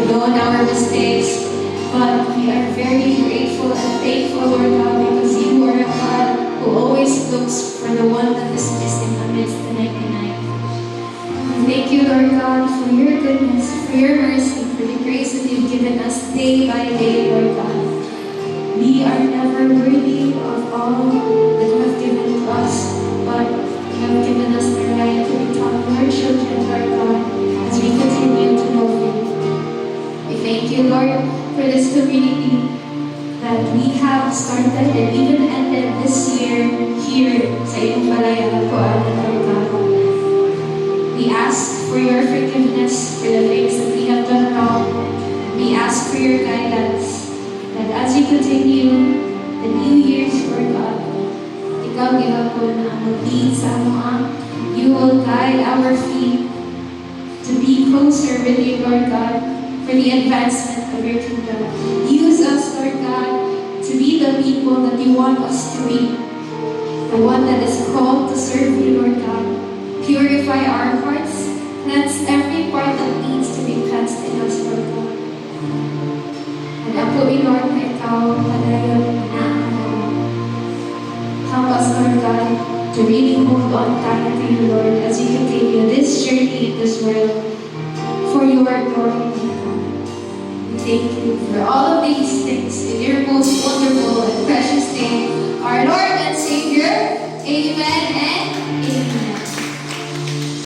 known our mistakes, but we are very grateful and thankful, Lord God, because you are a God who always looks for the one that is missing amidst the 99. We thank you, Lord God, for your goodness, for your mercy, for the grace that you've given us day by day, Lord God. We are never worthy of all that you have given to us, but you have given us the right to become your children, Lord God, as we continue to know you. We thank you, Lord, for this community that we have started and even ended this year here sa iyong Palayan, Lord God. We ask for your forgiveness for the things that we have done wrong. We ask for your guidance that as we continue the new year's, Lord God, ikaw gihapon ang mag-lead sa amoa. You will guide our feet to be closer with you, Lord God, for the advancement of your kingdom. Use us, Lord God, to be the people that you want us to be. The one that is called to serve you, Lord God. Purify our hearts. Cleanse every part that needs to be cleansed in us, Lord God. And ako, Lord, na ikaw, padayon na help us, Lord God, to really hold on tight to you, Lord, as we continue this journey in this world for your glory. We thank you for all of these things in your most wonderful and precious name, our Lord and Savior. Amen and